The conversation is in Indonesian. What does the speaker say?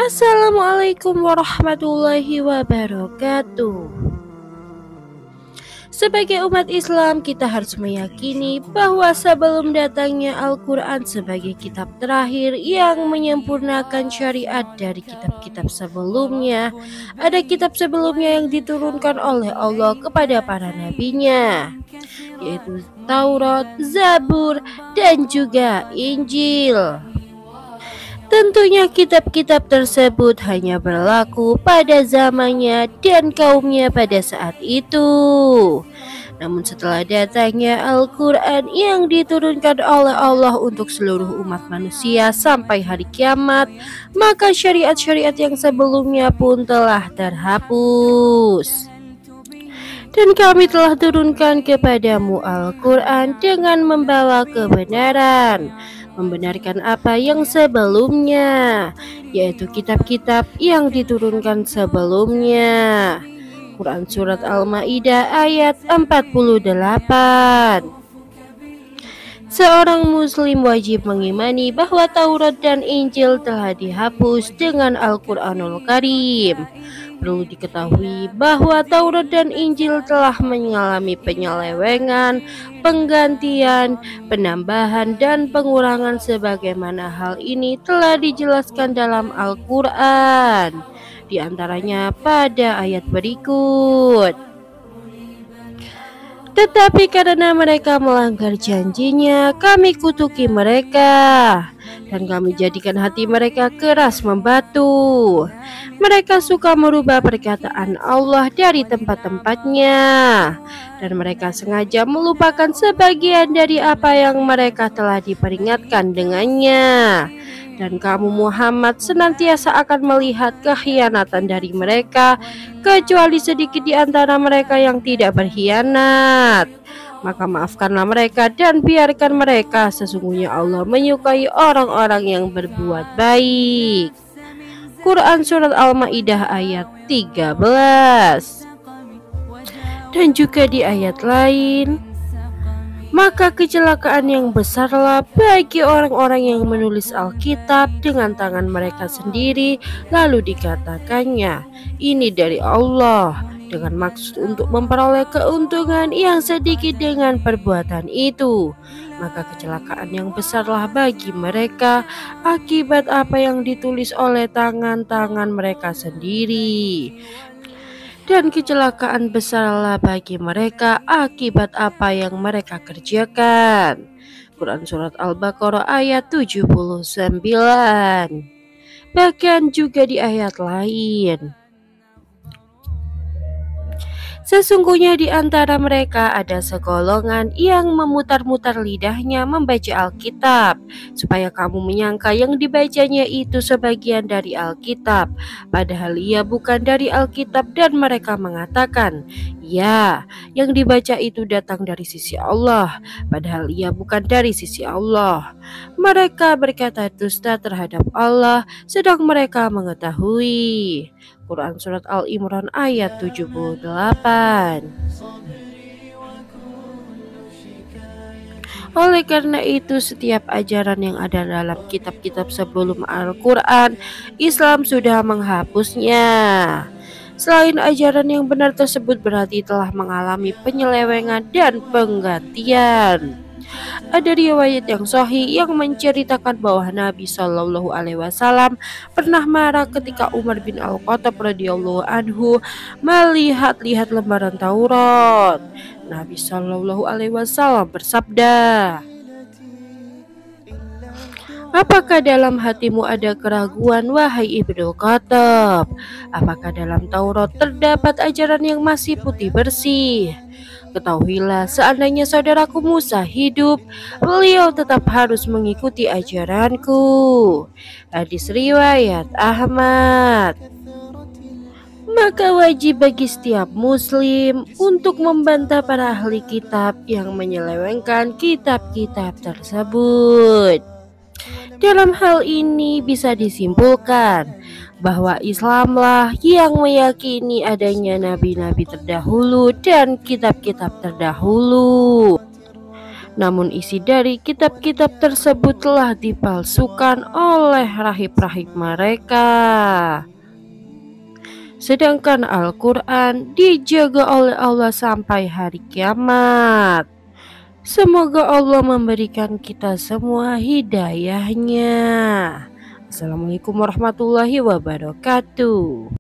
Assalamualaikum warahmatullahi wabarakatuh. Sebagai umat Islam, kita harus meyakini bahwa sebelum datangnya Al-Quran sebagai kitab terakhir yang menyempurnakan syariat dari kitab-kitab sebelumnya, ada kitab sebelumnya yang diturunkan oleh Allah kepada para nabinya, yaitu Taurat, Zabur, dan juga Injil. Tentunya kitab-kitab tersebut hanya berlaku pada zamannya dan kaumnya pada saat itu. Namun setelah datangnya Al-Quran yang diturunkan oleh Allah untuk seluruh umat manusia sampai hari kiamat, maka syariat-syariat yang sebelumnya pun telah terhapus. Dan kami telah turunkan kepadamu Al-Quran dengan membawa kebenaran, membenarkan apa yang sebelumnya, yaitu kitab-kitab yang diturunkan sebelumnya. Quran Surat Al-Ma'idah ayat 48. Seorang muslim wajib mengimani bahwa Taurat dan Injil telah dihapus dengan Al-Quranul Karim. Perlu diketahui bahwa Taurat dan Injil telah mengalami penyelewengan, penggantian, penambahan, dan pengurangan sebagaimana hal ini telah dijelaskan dalam Al-Quran, di antaranya pada ayat berikut. Tetapi karena mereka melanggar janjinya, kami kutuki mereka, dan kami jadikan hati mereka keras membatu. Mereka suka merubah perkataan Allah dari tempat-tempatnya, dan mereka sengaja melupakan sebagian dari apa yang mereka telah diperingatkan dengannya. Dan kamu Muhammad senantiasa akan melihat kekhianatan dari mereka, kecuali sedikit di antara mereka yang tidak berkhianat. Maka maafkanlah mereka dan biarkan mereka, sesungguhnya Allah menyukai orang-orang yang berbuat baik. Quran Surat Al-Ma'idah ayat 13. Dan juga di ayat lain, maka kecelakaan yang besarlah bagi orang-orang yang menulis Alkitab dengan tangan mereka sendiri, lalu dikatakannya, ini dari Allah, dengan maksud untuk memperoleh keuntungan yang sedikit dengan perbuatan itu. Maka kecelakaan yang besarlah bagi mereka akibat apa yang ditulis oleh tangan-tangan mereka sendiri. Dan kecelakaan besarlah bagi mereka akibat apa yang mereka kerjakan. Quran Surat Al-Baqarah ayat 79. Bahkan juga di ayat lain, sesungguhnya di antara mereka ada segolongan yang memutar-mutar lidahnya membaca Alkitab, supaya kamu menyangka yang dibacanya itu sebagian dari Alkitab, padahal ia bukan dari Alkitab, dan mereka mengatakan, ya, yang dibaca itu datang dari sisi Allah, padahal ia bukan dari sisi Allah. Mereka berkata dusta terhadap Allah, sedang mereka mengetahui. Quran Surat Al-Imran ayat 78. Oleh karena itu, setiap ajaran yang ada dalam kitab-kitab sebelum Al-Quran, Islam sudah menghapusnya. Selain ajaran yang benar tersebut berarti telah mengalami penyelewengan dan penggantian. Ada riwayat yang sahih yang menceritakan bahwa Nabi Shallallahu Alaihi Wasallam pernah marah ketika Umar bin Al-Khattab radhiyallahu anhu melihat-lihat lembaran Taurat. Nabi Shallallahu Alaihi Wasallam bersabda, apakah dalam hatimu ada keraguan, wahai Ibnu Khattab? Apakah dalam Taurat terdapat ajaran yang masih putih bersih? Ketahuilah, seandainya saudaraku Musa hidup, beliau tetap harus mengikuti ajaranku. Hadis riwayat Ahmad. Maka wajib bagi setiap muslim untuk membantah para ahli kitab yang menyelewengkan kitab-kitab tersebut. Dalam hal ini bisa disimpulkan bahwa Islamlah yang meyakini adanya nabi-nabi terdahulu dan kitab-kitab terdahulu. Namun isi dari kitab-kitab tersebut telah dipalsukan oleh rahib-rahib mereka. Sedangkan Al-Quran dijaga oleh Allah sampai hari kiamat. Semoga Allah memberikan kita semua hidayahnya. Assalamualaikum warahmatullahi wabarakatuh.